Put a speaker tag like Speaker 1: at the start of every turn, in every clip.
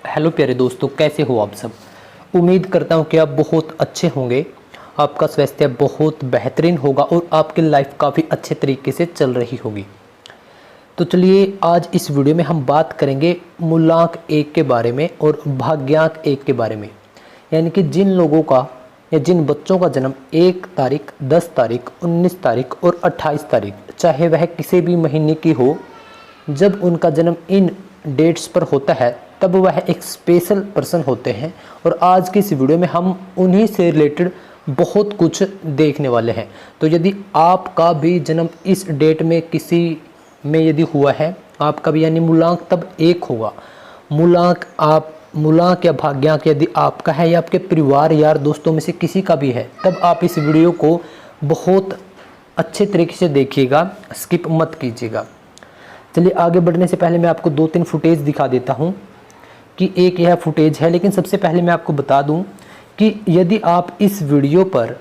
Speaker 1: Hello प्यारे दोस्तों, कैसे हो आप सब। उम्मीद करता हूँ कि आप बहुत अच्छे होंगे। आपका स्वास्थ्य बहुत बेहतरीन होगा और आपकी लाइफ काफ़ी अच्छे तरीके से चल रही होगी। तो चलिए आज इस वीडियो में हम बात करेंगे मूलांक 1 के बारे में और भाग्यांक 1 के बारे में। यानी कि जिन लोगों का या जिन बच्चों का जन्म 1 तारीख, 10 तारीख, 19 तारीख और 28 तारीख, चाहे वह किसी भी महीने की हो, जब उनका जन्म इन डेट्स पर होता है तब वह एक स्पेशल पर्सन होते हैं। और आज की इस वीडियो में हम उन्हीं से रिलेटेड बहुत कुछ देखने वाले हैं। तो यदि आपका भी जन्म इस डेट में किसी में यदि हुआ है, आपका भी यानी मूलांक तब 1 होगा। मूलांक या भाग्यांक यदि आपका है या आपके परिवार यार दोस्तों में से किसी का भी है, तब आप इस वीडियो को बहुत अच्छे तरीके से देखिएगा, स्किप मत कीजिएगा। चलिए आगे बढ़ने से पहले मैं आपको 2-3 फुटेज दिखा देता हूं कि एक यह फुटेज है। लेकिन सबसे पहले मैं आपको बता दूं कि यदि आप इस वीडियो पर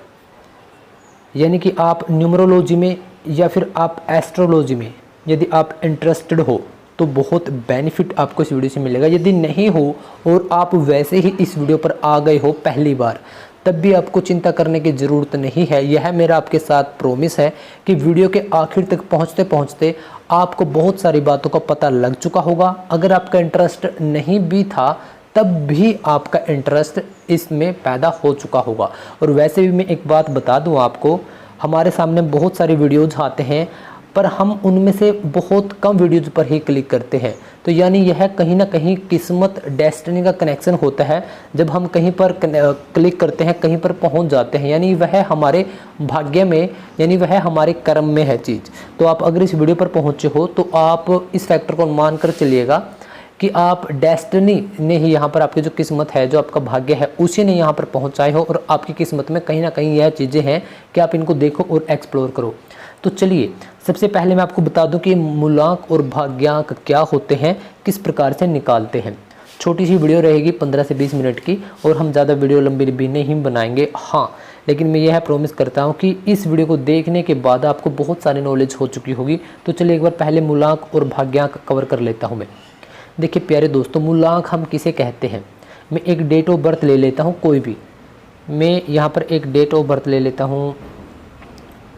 Speaker 1: यानी कि आप न्यूमरोलॉजी में या फिर आप एस्ट्रोलॉजी में यदि आप इंटरेस्टेड हो तो बहुत बेनिफिट आपको इस वीडियो से मिलेगा। यदि नहीं हो और आप वैसे ही इस वीडियो पर आ गए हो पहली बार, तब भी आपको चिंता करने की ज़रूरत नहीं है। यह मेरा आपके साथ प्रॉमिस है कि वीडियो के आखिर तक पहुंचते पहुंचते आपको बहुत सारी बातों का पता लग चुका होगा। अगर आपका इंटरेस्ट नहीं भी था तब भी आपका इंटरेस्ट इसमें पैदा हो चुका होगा। और वैसे भी मैं एक बात बता दूं आपको, हमारे सामने बहुत सारे वीडियोज़ आते हैं पर हम उनमें से बहुत कम वीडियोज़ पर ही क्लिक करते हैं। तो यानी यह कहीं ना कहीं किस्मत डेस्टिनी का कनेक्शन होता है। जब हम कहीं पर क्लिक करते हैं, कहीं पर पहुंच जाते हैं, यानी वह हमारे भाग्य में, यानी वह हमारे कर्म में है चीज़। तो आप अगर इस वीडियो पर पहुंचे हो तो आप इस फैक्टर को मान कर चलिएगा कि आप डेस्टिनी ने ही यहाँ पर, आपकी जो किस्मत है, जो आपका भाग्य है, उसी ने यहाँ पर पहुँचाए हो। और आपकी किस्मत में कहीं ना कहीं यह चीज़ें हैं कि आप इनको देखो और एक्सप्लोर करो। तो चलिए सबसे पहले मैं आपको बता दूं कि मूलांक और भाग्यांक क्या होते हैं, किस प्रकार से निकालते हैं। छोटी सी वीडियो रहेगी 15 से 20 मिनट की और हम ज़्यादा वीडियो लंबी भी नहीं बनाएंगे। हाँ, लेकिन मैं यह प्रॉमिस करता हूं कि इस वीडियो को देखने के बाद आपको बहुत सारी नॉलेज हो चुकी होगी। तो चलिए एक बार पहले मूलांक और भाग्यांक कवर कर लेता हूँ मैं। देखिए प्यारे दोस्तों, मूलांक हम किसे कहते हैं। मैं एक डेट ऑफ बर्थ ले लेता हूँ कोई भी। मैं यहाँ पर एक डेट ऑफ बर्थ ले लेता हूँ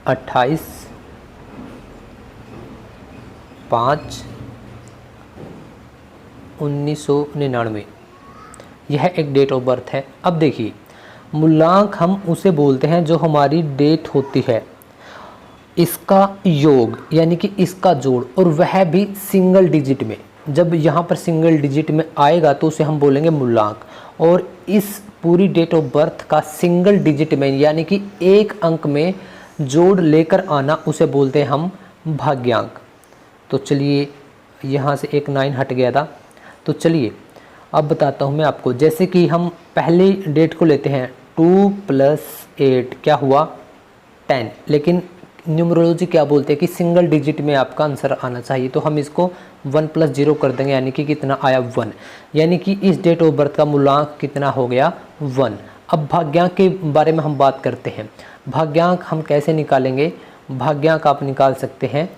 Speaker 1: 28/5/1999। यह एक डेट ऑफ बर्थ है। अब देखिए, मूलांक हम उसे बोलते हैं जो हमारी डेट होती है, इसका योग यानी कि इसका जोड़, और वह भी सिंगल डिजिट में। जब यहाँ पर सिंगल डिजिट में आएगा तो उसे हम बोलेंगे मूलांक। और इस पूरी डेट ऑफ बर्थ का सिंगल डिजिट में यानी कि एक अंक में जोड़ लेकर आना, उसे बोलते हैं हम भाग्यांक। तो चलिए यहाँ से एक 9 हट गया था। तो चलिए अब बताता हूँ मैं आपको। जैसे कि हम पहली डेट को लेते हैं 2 + 8 क्या हुआ 10। लेकिन न्यूमरोलॉजी क्या बोलते हैं कि सिंगल डिजिट में आपका आंसर आना चाहिए। तो हम इसको 1 + 0 कर देंगे, यानी कि कितना आया 1। यानी कि इस डेट ऑफ बर्थ का मूलांक कितना हो गया 1। अब भाग्यांक के बारे में हम बात करते हैं। भाग्यांक हम कैसे निकालेंगे। भाग्यांक आप निकाल सकते हैं,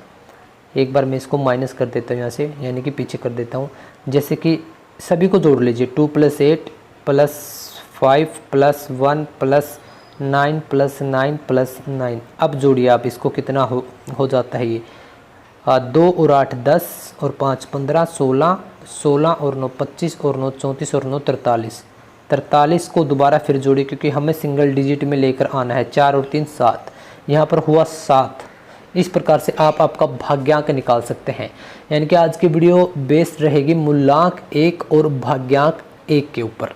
Speaker 1: एक बार मैं इसको माइनस कर देता हूँ यहाँ से, यानी कि पीछे कर देता हूँ। जैसे कि सभी को जोड़ लीजिए, 2 + 8 + 5 + 1 + 9 + 9 + 9। अब जोड़िए आप इसको, कितना हो जाता है ये 2 और 8 10 और 5 15 16, 16 और 9 25 और 9 34 और 9 43। 43 को दोबारा फिर जोड़िए क्योंकि हमें सिंगल डिजिट में लेकर आना है। 4 और 3 7, यहाँ पर हुआ 7। इस प्रकार से आप आपका भाग्यांक निकाल सकते हैं। यानी कि आज की वीडियो बेस्ड रहेगी मूलांक 1 और भाग्यांक 1 के ऊपर।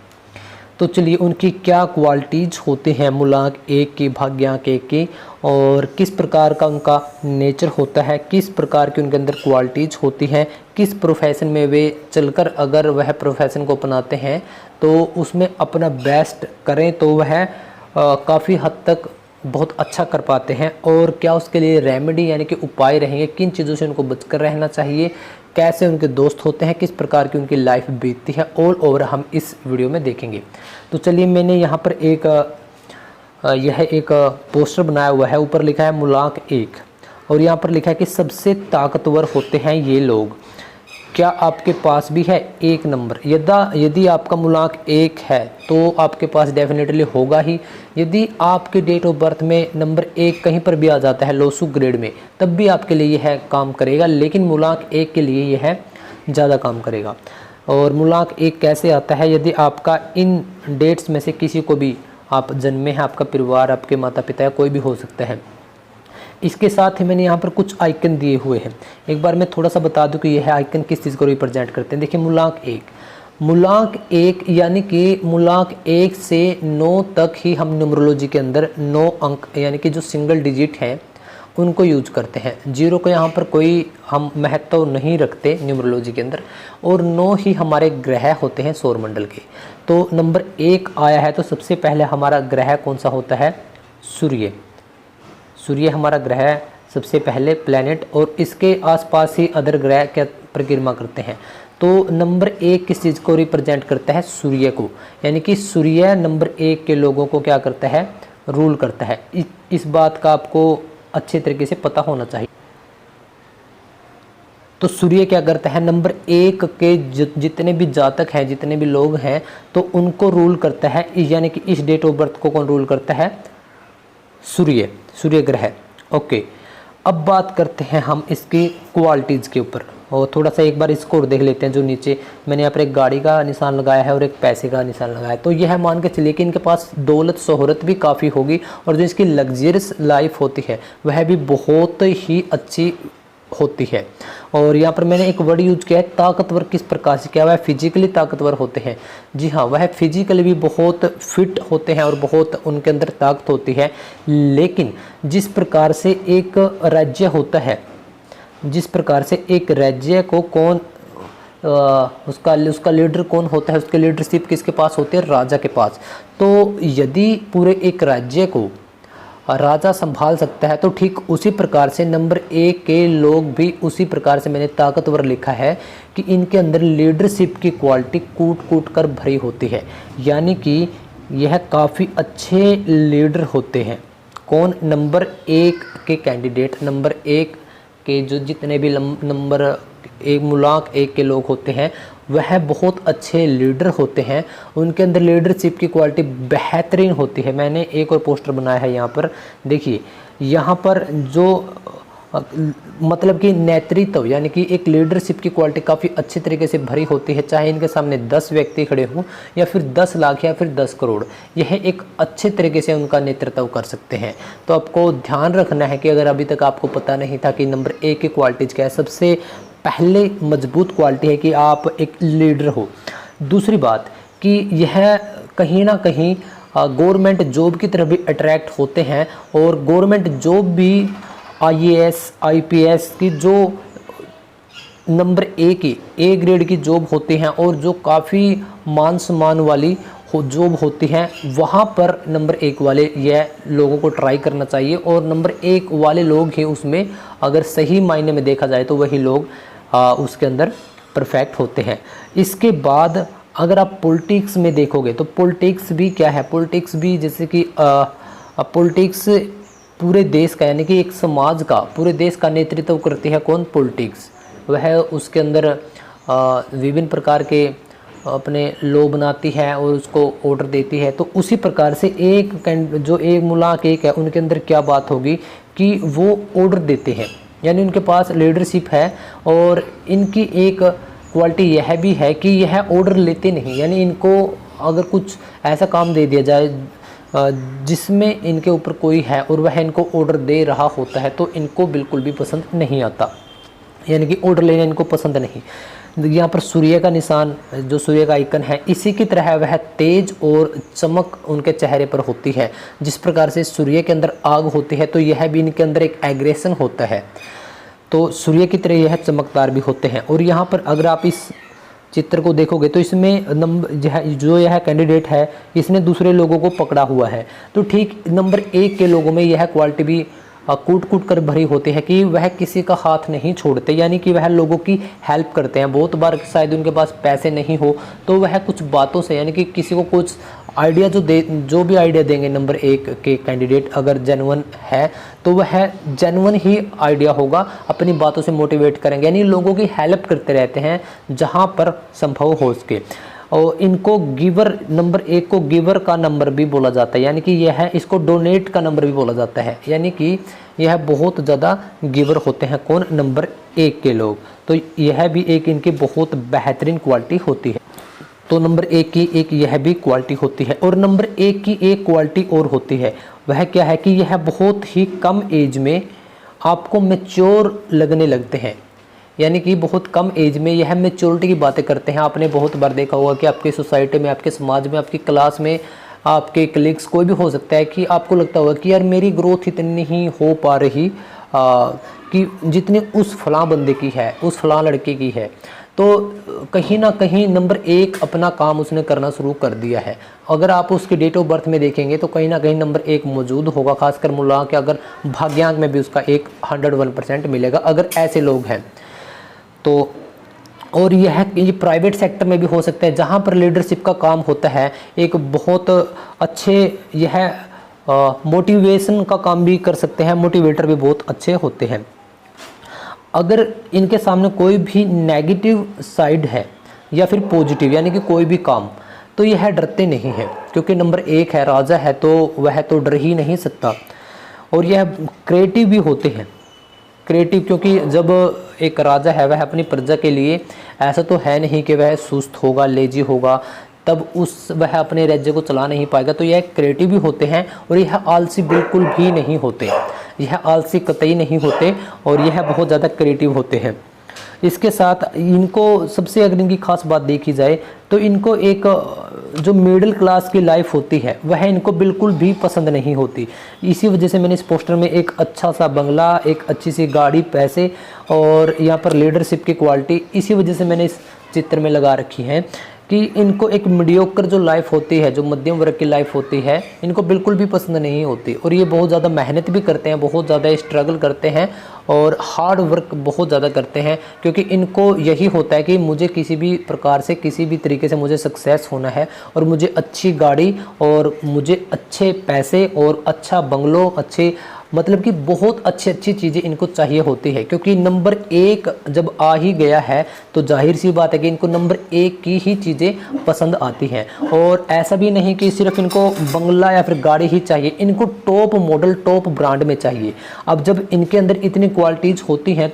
Speaker 1: तो चलिए उनकी क्या क्वालिटीज़ होते हैं मूलांक 1 की, भाग्यांक 1 की, और किस प्रकार का उनका नेचर होता है, किस प्रकार की उनके अंदर क्वालिटीज़ होती हैं, किस प्रोफेशन में वे चलकर अगर वह प्रोफेशन को अपनाते हैं तो उसमें अपना बेस्ट करें तो वह काफ़ी हद तक बहुत अच्छा कर पाते हैं। और क्या उसके लिए रेमेडी यानी कि उपाय रहेंगे, किन चीज़ों से उनको बचकर रहना चाहिए, कैसे उनके दोस्त होते हैं, किस प्रकार की उनकी लाइफ बीतती है, ऑल ओवर हम इस वीडियो में देखेंगे। तो चलिए मैंने यहाँ पर यह एक पोस्टर बनाया हुआ है। ऊपर लिखा है मूलांक 1 और यहाँ पर लिखा है कि सबसे ताकतवर होते हैं ये लोग। क्या आपके पास भी है एक नंबर? यदि आपका मूलांक 1 है तो आपके पास डेफिनेटली होगा ही। यदि आपके डेट ऑफ बर्थ में नंबर 1 कहीं पर भी आ जाता है लोसू ग्रेड में, तब भी आपके लिए यह काम करेगा, लेकिन मूलांक 1 के लिए यह ज़्यादा काम करेगा। और मूलांक 1 कैसे आता है? यदि आपका इन डेट्स में से किसी को भी आप जन्मे हैं, आपका परिवार, आपके माता पिता या कोई भी हो सकता है। इसके साथ ही मैंने यहाँ पर कुछ आइकन दिए हुए हैं। एक बार मैं थोड़ा सा बता दूं कि यह आइकन किस चीज़ को रिप्रेजेंट करते हैं। देखिए मूलांक 1 यानी कि मूलांक 1 से 9 तक ही हम न्यूमरोलॉजी के अंदर 9 अंक यानी कि जो सिंगल डिजिट हैं उनको यूज करते हैं। 0 को यहाँ पर कोई हम महत्व नहीं रखते न्यूमरोलॉजी के अंदर, और 9 ही हमारे ग्रह होते हैं सौरमंडल के। तो नंबर 1 आया है तो सबसे पहले हमारा ग्रह कौन सा होता है? सूर्य हमारा ग्रह सबसे पहले प्लैनेट, और इसके आसपास ही अदर ग्रह क्या परिक्रमा करते हैं। तो नंबर 1 किस चीज़ को रिप्रेजेंट करता है? सूर्य को, यानी कि सूर्य नंबर 1 के लोगों को क्या करता है? रूल करता है। इस बात का आपको अच्छे तरीके से पता होना चाहिए। तो सूर्य क्या करता है? नंबर 1 के जितने भी जातक हैं, जितने भी लोग हैं, तो उनको रूल करता है। यानी कि इस डेट ऑफ बर्थ को कौन रूल करता है? सूर्य ग्रह। ओके, अब बात करते हैं हम इसकी क्वालिटीज़ के ऊपर, और थोड़ा सा एक बार इसको और देख लेते हैं। जो नीचे मैंने यहाँ पर एक गाड़ी का निशान लगाया है और एक पैसे का निशान लगाया है, तो यह मान के चलिए कि इनके पास दौलत शोहरत भी काफ़ी होगी, और जो इसकी लग्जरियस लाइफ होती है वह भी बहुत ही अच्छी होती है। और यहाँ पर मैंने एक वर्ड यूज किया है ताकतवर। किस प्रकार से? क्या वह फिजिकली ताकतवर होते हैं? जी हाँ, वह फिजिकली भी बहुत फिट होते हैं और बहुत उनके अंदर ताकत होती है। लेकिन जिस प्रकार से एक राज्य होता है, जिस प्रकार से एक राज्य को कौन उसका लीडर कौन होता है? उसके लीडरशिप किसके पास होती है? राजा के पास। तो यदि पूरे एक राज्य को राजा संभाल सकता है, तो ठीक उसी प्रकार से नंबर 1 के लोग भी उसी प्रकार से मैंने ताकतवर लिखा है कि इनके अंदर लीडरशिप की क्वालिटी कूट कूट कर भरी होती है, यानी कि यह काफ़ी अच्छे लीडर होते हैं। कौन? नंबर 1 के कैंडिडेट, नंबर 1 के जो जितने भी नंबर 1 मूलांक 1 के लोग होते हैं वह बहुत अच्छे लीडर होते हैं। उनके अंदर लीडरशिप की क्वालिटी बेहतरीन होती है। मैंने एक और पोस्टर बनाया है यहाँ पर, देखिए यहाँ पर जो मतलब कि नेतृत्व यानी कि एक लीडरशिप की क्वालिटी काफ़ी अच्छे तरीके से भरी होती है। चाहे इनके सामने 10 व्यक्ति खड़े हों या फिर 10 लाख या फिर 10 करोड़, यह एक अच्छे तरीके से उनका नेतृत्व कर सकते हैं। तो आपको ध्यान रखना है कि अगर अभी तक आपको पता नहीं था कि नंबर 1 की क्वालिटीज़ क्या है, सबसे पहले मजबूत क्वालिटी है कि आप एक लीडर हो। दूसरी बात कि यह कहीं ना कहीं गवर्नमेंट जॉब की तरफ भी अट्रैक्ट होते हैं, और गवर्नमेंट जॉब भी IAS IPS की जो नंबर 1 की A ग्रेड की जॉब होती हैं और जो काफ़ी मान सम्मान वाली जॉब होती हैं, वहाँ पर नंबर 1 वाले यह लोगों को ट्राई करना चाहिए। और नंबर 1 वाले लोग ही उसमें अगर सही मायने में देखा जाए तो वही लोग उसके अंदर परफेक्ट होते हैं। इसके बाद अगर आप पॉलिटिक्स में देखोगे तो पॉलिटिक्स भी क्या है? पॉलिटिक्स भी जैसे कि पॉलिटिक्स पूरे देश का यानी कि एक समाज का, पूरे देश का नेतृत्व करती है कौन? पॉलिटिक्स। वह उसके अंदर विभिन्न प्रकार के अपने लॉ बनाती है और उसको ऑर्डर देती है। तो उसी प्रकार से जो एक मूलांक 1 है उनके अंदर क्या बात होगी कि वो ऑर्डर देते हैं, यानी उनके पास लीडरशिप है। और इनकी एक क्वालिटी यह भी है कि यह ऑर्डर लेते नहीं, यानी इनको अगर कुछ ऐसा काम दे दिया जाए जिसमें इनके ऊपर कोई है और वह इनको ऑर्डर दे रहा होता है, तो इनको बिल्कुल भी पसंद नहीं आता, यानी कि ऑर्डर लेना इनको पसंद नहीं। यहाँ पर सूर्य का निशान, जो सूर्य का आइकन है, इसी की तरह वह तेज और चमक उनके चेहरे पर होती है। जिस प्रकार से सूर्य के अंदर आग होती है, तो यह भी इनके अंदर एक एग्रेशन होता है। तो सूर्य की तरह यह चमकदार भी होते हैं। और यहाँ पर अगर आप इस चित्र को देखोगे तो इसमें जो यह कैंडिडेट है इसने दूसरे लोगों को पकड़ा हुआ है। तो ठीक नंबर 1 के लोगों में यह क्वालिटी भी कूट कूट कर भरी होती है कि वह किसी का हाथ नहीं छोड़ते, यानी कि वह लोगों की हेल्प करते हैं। बहुत बार शायद उनके पास पैसे नहीं हो तो वह कुछ बातों से, यानी कि किसी को कुछ आइडिया जो भी आइडिया देंगे नंबर 1 के कैंडिडेट अगर जेन्युइन है तो वह जेन्युइन ही आइडिया होगा, अपनी बातों से मोटिवेट करेंगे, यानी लोगों की हेल्प करते रहते हैं जहां पर संभव हो सके। और इनको गिवर, नंबर 1 को गिवर का नंबर भी बोला जाता है, यानी कि यह है, इसको डोनेट का नंबर भी बोला जाता है, यानी कि यह बहुत ज़्यादा गिवर होते हैं। कौन? नंबर 1 के लोग। तो यह भी एक इनकी बहुत बेहतरीन क्वालिटी होती है। तो नंबर 1 की एक यह भी क्वालिटी होती है। और नंबर 1 की एक क्वालिटी और होती है, वह क्या है कि यह बहुत ही कम एज में आपको मैच्योर लगने लगते हैं, यानी कि बहुत कम एज में यह मैच्योरिटी की बातें करते हैं। आपने बहुत बार देखा होगा कि आपकी सोसाइटी में, आपके समाज में, आपकी क्लास में, आपके कलीग्स, कोई भी हो सकता है कि आपको लगता होगा कि यार मेरी ग्रोथ इतनी ही हो पा रही कि जितनी उस फलां बंदे की है, उस फलां लड़के की है। तो कहीं ना कहीं नंबर 1 अपना काम उसने करना शुरू कर दिया है। अगर आप उसके डेट ऑफ बर्थ में देखेंगे तो कहीं ना कहीं नंबर 1 मौजूद होगा, खासकर मुल्ला के अगर भाग्यांक में भी उसका एक 101% मिलेगा अगर ऐसे लोग हैं तो। और यह प्राइवेट सेक्टर में भी हो सकता है जहां पर लीडरशिप का काम होता है, एक बहुत अच्छे यह मोटिवेशन का काम भी कर सकते हैं, मोटिवेटर भी बहुत अच्छे होते हैं। अगर इनके सामने कोई भी नेगेटिव साइड है या फिर पॉजिटिव, यानी कि कोई भी काम, तो यह डरते नहीं है, क्योंकि नंबर 1 है, राजा है, तो वह तो डर ही नहीं सकता। और यह क्रिएटिव भी होते हैं, क्रिएटिव, क्योंकि जब एक राजा है वह अपनी प्रजा के लिए, ऐसा तो है नहीं कि वह सुस्त होगा, लेजी होगा, तब वह अपने राज्य को चला नहीं पाएगा। तो यह क्रिएटिव भी होते हैं और यह आलसी बिल्कुल भी नहीं होते, यह आलसी कतई नहीं होते और यह बहुत ज़्यादा क्रिएटिव होते हैं। इसके साथ इनको सबसे अगर इनकी खास बात देखी जाए तो इनको एक जो मिडिल क्लास की लाइफ होती है वह इनको बिल्कुल भी पसंद नहीं होती। इसी वजह से मैंने इस पोस्टर में एक अच्छा सा बंगला, एक अच्छी सी गाड़ी, पैसे और यहाँ पर लीडरशिप की क्वालिटी, इसी वजह से मैंने इस चित्र में लगा रखी है कि इनको एक मीडियोकर जो लाइफ होती है, जो मध्यम वर्ग की लाइफ होती है, इनको बिल्कुल भी पसंद नहीं होती। और ये बहुत ज़्यादा मेहनत भी करते हैं, बहुत ज़्यादा स्ट्रगल करते हैं और हार्ड वर्क बहुत ज़्यादा करते हैं, क्योंकि इनको यही होता है कि मुझे किसी भी प्रकार से, किसी भी तरीके से मुझे सक्सेस होना है और मुझे अच्छी गाड़ी और मुझे अच्छे पैसे और अच्छा बंगलो, अच्छे मतलब कि बहुत अच्छी चीज़ें इनको चाहिए होती है। क्योंकि नंबर 1 जब आ ही गया है तो जाहिर सी बात है कि इनको नंबर 1 की ही चीज़ें पसंद आती हैं। और ऐसा भी नहीं कि सिर्फ इनको बंगला या फिर गाड़ी ही चाहिए, इनको टॉप मॉडल, टॉप ब्रांड में चाहिए। अब जब इनके अंदर इतनी क्वालिटीज़ होती हैं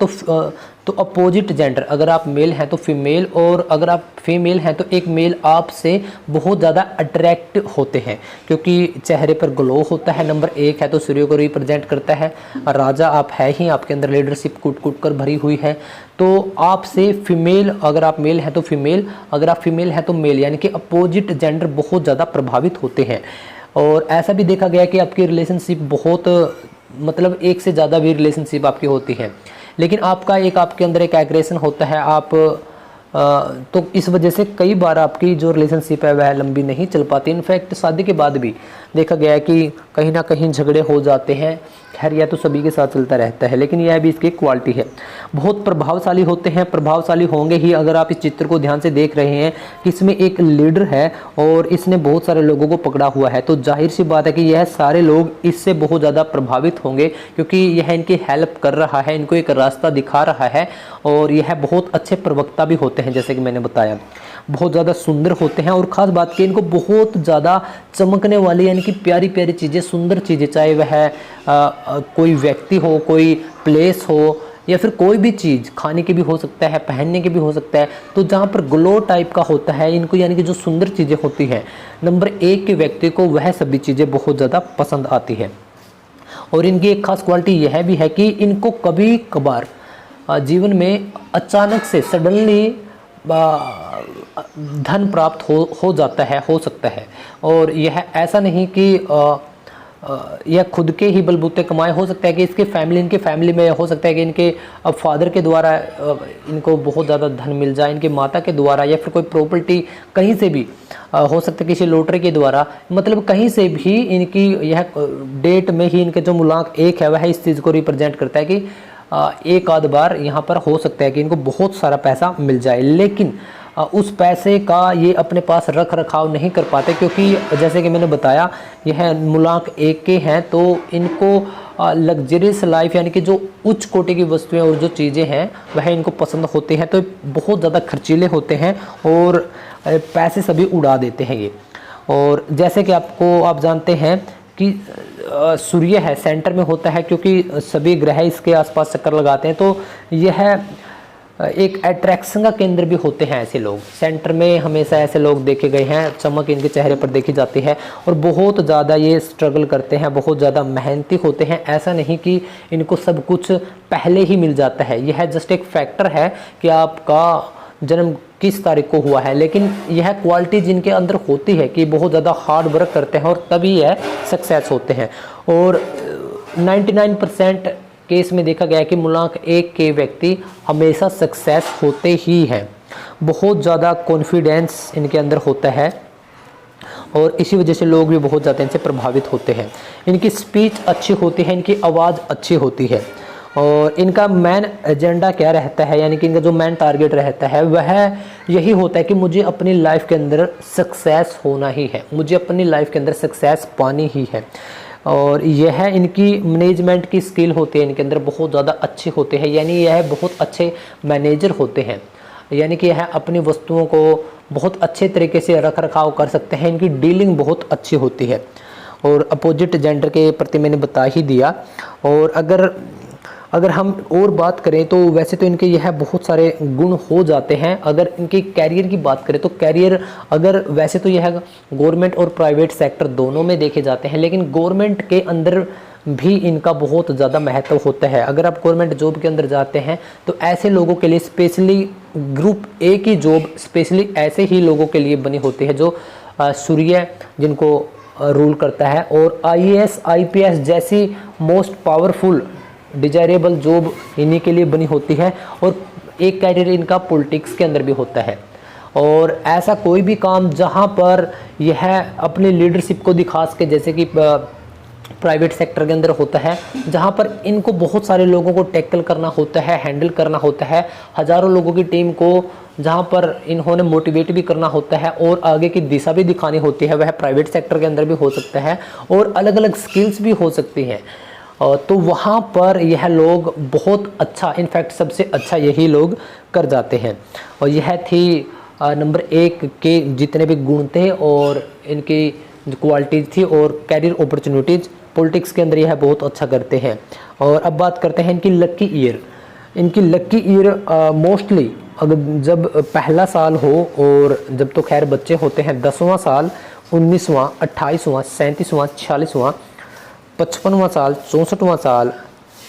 Speaker 1: तो अपोजिट जेंडर, अगर आप मेल हैं तो फीमेल, और अगर आप फीमेल हैं तो एक मेल आपसे बहुत ज़्यादा अट्रैक्ट होते हैं, क्योंकि चेहरे पर ग्लो होता है। नंबर 1 है तो सूर्य को रिप्रेजेंट करता है, राजा आप है ही, आपके अंदर लीडरशिप कूट कूट कर भरी हुई है। तो आपसे फीमेल, अगर आप मेल हैं तो फीमेल, अगर आप फीमेल हैं तो मेल, यानी कि अपोजिट जेंडर बहुत ज़्यादा प्रभावित होते हैं। और ऐसा भी देखा गया कि आपकी रिलेशनशिप बहुत, मतलब एक से ज़्यादा भी रिलेशनशिप आपकी होती है, लेकिन आपके अंदर एक एग्रेशन होता है। आप तो इस वजह से कई बार आपकी जो रिलेशनशिप है वह लंबी नहीं चल पाती। इनफैक्ट शादी के बाद भी देखा गया है कि कहीं ना कहीं झगड़े हो जाते हैं। खैर यह तो सभी के साथ चलता रहता है, लेकिन यह भी इसकी क्वालिटी है। बहुत प्रभावशाली होते हैं, प्रभावशाली होंगे ही। अगर आप इस चित्र को ध्यान से देख रहे हैं कि इसमें एक लीडर है और इसने बहुत सारे लोगों को पकड़ा हुआ है, तो जाहिर सी बात है कि यह सारे लोग इससे बहुत ज़्यादा प्रभावित होंगे, क्योंकि यह इनकी हेल्प कर रहा है, इनको एक रास्ता दिखा रहा है। और यह बहुत अच्छे प्रवक्ता भी होते हैं, जैसे कि मैंने बताया, बहुत ज़्यादा सुंदर होते हैं। और ख़ास बात की इनको बहुत ज़्यादा चमकने वाली, यानी कि प्यारी प्यारी चीज़ें, सुंदर चीज़ें, चाहे वह कोई व्यक्ति हो, कोई प्लेस हो, या फिर कोई भी चीज़ खाने की भी हो सकता है, पहनने की भी हो सकता है, तो जहाँ पर ग्लो टाइप का होता है इनको, यानी कि जो सुंदर चीज़ें होती हैं, नंबर 1 के व्यक्ति को वह सभी चीज़ें बहुत ज़्यादा पसंद आती है। और इनकी एक खास क्वालिटी यह भी है कि इनको कभी कभार जीवन में अचानक से सडनली धन प्राप्त हो जाता है, हो सकता है। और यह ऐसा नहीं कि यह खुद के ही बलबूते कमाए, हो सकता है कि इनके फैमिली में हो सकता है कि इनके फादर के द्वारा इनको बहुत ज़्यादा धन मिल जाए, इनके माता के द्वारा, या फिर कोई प्रॉपर्टी कहीं से भी हो सकता है, किसी लॉटरी के द्वारा, मतलब कहीं से भी इनकी यह डेट में ही इनके जो मूलांक 1 है वह इस चीज़ को रिप्रेजेंट करता है कि एक आध बार यहाँ पर हो सकता है कि इनको बहुत सारा पैसा मिल जाए। लेकिन उस पैसे का ये अपने पास रख रखाव नहीं कर पाते, क्योंकि जैसे कि मैंने बताया यह मूलांक 1 के हैं, तो इनको लग्जरियस लाइफ यानी कि जो उच्च कोटि की वस्तुएं और जो चीज़ें हैं वह इनको पसंद होती हैं, तो बहुत ज़्यादा खर्चीले होते हैं और पैसे सभी उड़ा देते हैं ये। और जैसे कि आप जानते हैं कि सूर्य है सेंटर में होता है, क्योंकि सभी ग्रह इसके आसपास चक्कर लगाते हैं, तो यह एक अट्रैक्शन का केंद्र भी होते हैं ऐसे लोग। सेंटर में हमेशा ऐसे लोग देखे गए हैं, चमक इनके चेहरे पर देखी जाती है और बहुत ज़्यादा ये स्ट्रगल करते हैं, बहुत ज़्यादा मेहनती होते हैं। ऐसा नहीं कि इनको सब कुछ पहले ही मिल जाता है, यह जस्ट एक फैक्टर है कि आपका जन्म किस तारीख को हुआ है, लेकिन यह क्वालिटी जिनके अंदर होती है कि बहुत ज़्यादा हार्ड वर्क करते हैं और तभी यह सक्सेस होते हैं। और 99% केस में देखा गया है कि मूलांक 1 के व्यक्ति हमेशा सक्सेस होते ही हैं। बहुत ज़्यादा कॉन्फिडेंस इनके अंदर होता है और इसी वजह से लोग भी बहुत ज़्यादा इनसे प्रभावित होते हैं। इनकी स्पीच अच्छी होती है, इनकी आवाज़ अच्छी होती है और इनका मेन एजेंडा क्या रहता है, यानी कि इनका जो मेन टारगेट रहता है वह यही होता है कि मुझे अपनी लाइफ के अंदर सक्सेस होना ही है, मुझे अपनी लाइफ के अंदर सक्सेस पानी ही है। और यह इनकी मैनेजमेंट की स्किल होती है, इनके अंदर बहुत ज़्यादा अच्छी होते हैं, यानी यह बहुत अच्छे मैनेजर होते हैं, यानी कि यह अपनी वस्तुओं को बहुत अच्छे तरीके से रख रखाव कर सकते हैं। इनकी डीलिंग बहुत अच्छी होती है और अपोजिट जेंडर के प्रति मैंने बता ही दिया। और अगर हम और बात करें तो वैसे तो इनके यह बहुत सारे गुण हो जाते हैं। अगर इनके कैरियर की बात करें तो कैरियर अगर वैसे तो यह गवर्नमेंट और प्राइवेट सेक्टर दोनों में देखे जाते हैं, लेकिन गवर्नमेंट के अंदर भी इनका बहुत ज़्यादा महत्व होता है। अगर आप गवर्नमेंट जॉब के अंदर जाते हैं तो ऐसे लोगों के लिए स्पेशली ग्रुप ए की जॉब स्पेशली ऐसे ही लोगों के लिए बनी होती है जो सूर्य जिनको रूल करता है। और IAS IPS जैसी मोस्ट पावरफुल डिजायरेबल जॉब इन्हीं के लिए बनी होती है। और एक कैटेगरी इनका पॉलिटिक्स के अंदर भी होता है। और ऐसा कोई भी काम जहां पर यह अपनी लीडरशिप को दिखा सके, जैसे कि प्राइवेट सेक्टर के अंदर होता है, जहां पर इनको बहुत सारे लोगों को टैकल करना होता है, हैंडल करना होता है, हज़ारों लोगों की टीम को जहां पर इन्होंने मोटिवेट भी करना होता है और आगे की दिशा भी दिखानी होती है, वह प्राइवेट सेक्टर के अंदर भी हो सकता है और अलग अलग स्किल्स भी हो सकती हैं। तो वहाँ पर यह लोग बहुत अच्छा, इनफैक्ट सबसे अच्छा यही लोग कर जाते हैं। और यह थी नंबर 1 के जितने भी गुण थे और इनकी जो क्वालिटीज़ थी और कैरियर अपॉर्चुनिटीज़। पॉलिटिक्स के अंदर यह बहुत अच्छा करते हैं। और अब बात करते हैं इनकी लकी ईयर। इनकी लकी ईयर मोस्टली अगर जब पहला साल हो, और जब तो खैर बच्चे होते हैं 10वां साल, 19वां, 28वां, 37वां, 46वां, 55वां साल, 64वां साल,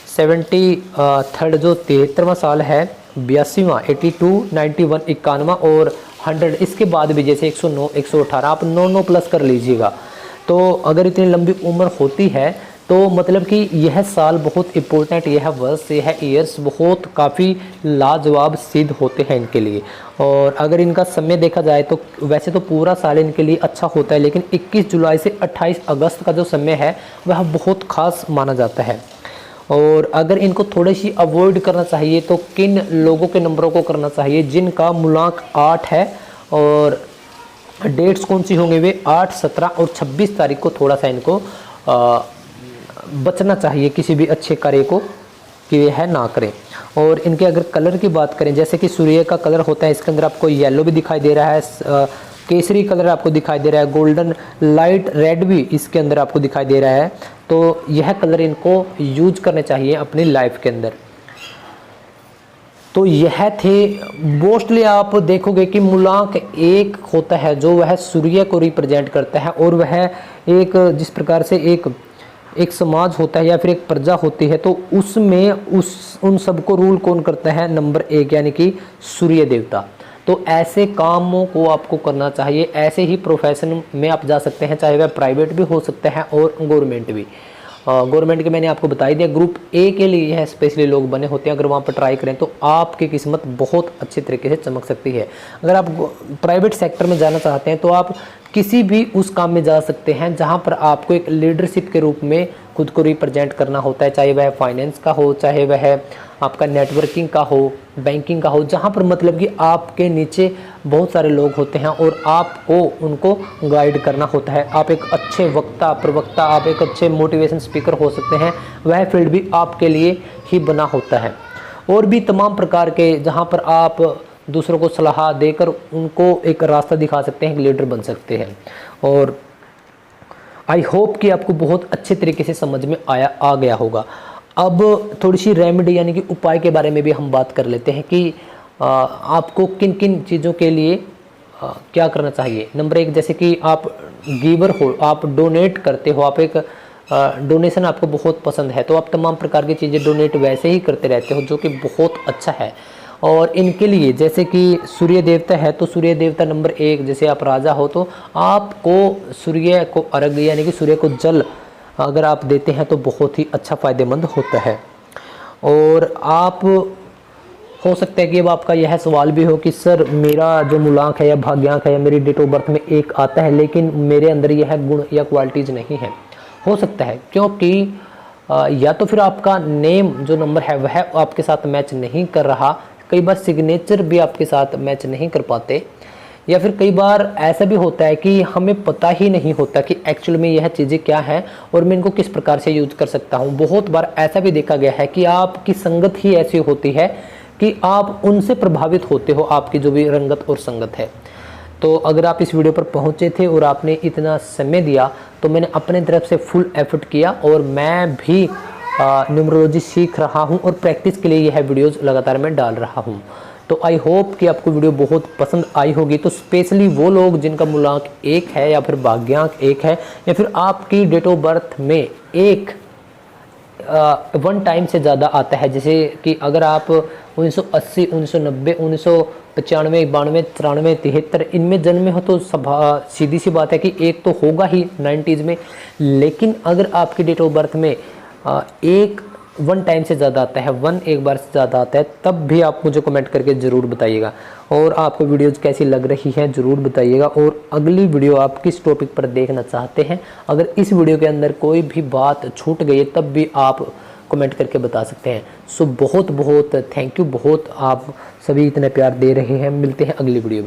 Speaker 1: 73rd जो 73वां साल है, 82वां, 82, 91, 91 और 100। इसके बाद भी जैसे 109, 118 आप 9 प्लस कर लीजिएगा। तो अगर इतनी लंबी उम्र होती है तो मतलब कि यह साल बहुत इम्पोर्टेंट, यह वर्ष, यह ईयर्स बहुत काफ़ी लाजवाब सिद्ध होते हैं इनके लिए। और अगर इनका समय देखा जाए तो वैसे तो पूरा साल इनके लिए अच्छा होता है, लेकिन 21 जुलाई से 28 अगस्त का जो समय है वह बहुत ख़ास माना जाता है। और अगर इनको थोड़ी सी अवॉइड करना चाहिए तो किन लोगों के नंबरों को करना चाहिए, जिनका मूलांक 8 है। और डेट्स कौन सी होंगे, वे 8, 17 और 26 तारीख को थोड़ा सा इनको बचना चाहिए किसी भी अच्छे कार्य को कि वह ना करें। और इनके अगर कलर की बात करें, जैसे कि सूर्य का कलर होता है, इसके अंदर आपको येलो भी दिखाई दे रहा है, केसरी कलर आपको दिखाई दे रहा है, गोल्डन लाइट रेड भी इसके अंदर आपको दिखाई दे रहा है। तो यह कलर इनको यूज करने चाहिए अपनी लाइफ के अंदर। तो यह थे मोस्टली आप देखोगे कि मूलांक 1 होता है जो वह सूर्य को रिप्रेजेंट करता है। और वह एक जिस प्रकार से एक समाज होता है या फिर एक प्रजा होती है, तो उसमें उन सबको रूल कौन करता है, नंबर 1 यानी कि सूर्य देवता। तो ऐसे कामों को आपको करना चाहिए, ऐसे ही प्रोफेशन में आप जा सकते हैं, चाहे वह प्राइवेट भी हो सकता है और गवर्नमेंट भी। गवर्नमेंट के मैंने आपको बता ही दिया, ग्रुप ए के लिए यह स्पेशली लोग बने होते हैं। अगर वहाँ पर ट्राई करें तो आपकी किस्मत बहुत अच्छे तरीके से चमक सकती है। अगर आप प्राइवेट सेक्टर में जाना चाहते हैं तो आप किसी भी उस काम में जा सकते हैं जहां पर आपको एक लीडरशिप के रूप में खुद को रिप्रेजेंट करना होता है, चाहे वह फाइनेंस का हो, चाहे वह आपका नेटवर्किंग का हो, बैंकिंग का हो, जहां पर मतलब कि आपके नीचे बहुत सारे लोग होते हैं और आपको उनको गाइड करना होता है। आप एक अच्छे वक्ता, प्रवक्ता, आप एक अच्छे मोटिवेशन स्पीकर हो सकते हैं, वह फील्ड भी आपके लिए ही बना होता है। और भी तमाम प्रकार के जहां पर आप दूसरों को सलाह देकर उनको एक रास्ता दिखा सकते हैं, एक लीडर बन सकते हैं। और आई होप कि आपको बहुत अच्छे तरीके से समझ में आ गया होगा। अब थोड़ी सी रेमेडी यानी कि उपाय के बारे में भी हम बात कर लेते हैं कि आपको किन किन चीज़ों के लिए क्या करना चाहिए। नंबर 1, जैसे कि आप गिवर हो, आप डोनेट करते हो, आप एक डोनेशन आपको बहुत पसंद है, तो आप तमाम प्रकार की चीज़ें डोनेट वैसे ही करते रहते हो, जो कि बहुत अच्छा है। और इनके लिए जैसे कि सूर्य देवता है, तो सूर्य देवता नंबर 1, जैसे आप राजा हो तो आपको सूर्य को अर्घ्य यानी कि सूर्य को जल अगर आप देते हैं तो बहुत ही अच्छा फ़ायदेमंद होता है। और आप हो सकता है कि अब आपका यह सवाल भी हो कि सर मेरा जो मूलांक है या भाग्यांक है या मेरी डेट ऑफ बर्थ में 1 आता है, लेकिन मेरे अंदर यह गुण या क्वालिटीज़ नहीं है। हो सकता है क्योंकि या तो फिर आपका नेम जो नंबर है वह आपके साथ मैच नहीं कर रहा, कई बार सिग्नेचर भी आपके साथ मैच नहीं कर पाते, या फिर कई बार ऐसा भी होता है कि हमें पता ही नहीं होता कि एक्चुअल में यह चीज़ें क्या हैं और मैं इनको किस प्रकार से यूज कर सकता हूँ। बहुत बार ऐसा भी देखा गया है कि आपकी संगत ही ऐसी होती है कि आप उनसे प्रभावित होते हो, आपकी जो भी रंगत और संगत है। तो अगर आप इस वीडियो पर पहुँचे थे और आपने इतना समय दिया, तो मैंने अपने तरफ से फुल एफर्ट किया और मैं भी न्यूमरोलॉजी सीख रहा हूं और प्रैक्टिस के लिए यह वीडियोस लगातार मैं डाल रहा हूं। तो आई होप कि आपको वीडियो बहुत पसंद आई होगी। तो स्पेशली वो लोग जिनका मूलांक 1 है या फिर भाग्यांक 1 है या फिर आपकी डेट ऑफ बर्थ में 1 टाइम से ज़्यादा आता है, जैसे कि अगर आप 1980, 1990, 1995, 92, 93, 73 इनमें जन्मे हो तो सीधी सी बात है कि 1 तो होगा ही 90s में। लेकिन अगर आपकी डेट ऑफ बर्थ में 1 टाइम से ज़्यादा आता है, 1 बार से ज़्यादा आता है, तब भी आप मुझे कमेंट करके ज़रूर बताइएगा। और आपको वीडियोज़ कैसी लग रही हैं ज़रूर बताइएगा। और अगली वीडियो आप किस टॉपिक पर देखना चाहते हैं, अगर इस वीडियो के अंदर कोई भी बात छूट गई है तब भी आप कमेंट करके बता सकते हैं। सो बहुत बहुत थैंक यू, बहुत आप सभी इतने प्यार दे रहे हैं। मिलते हैं अगली वीडियो में।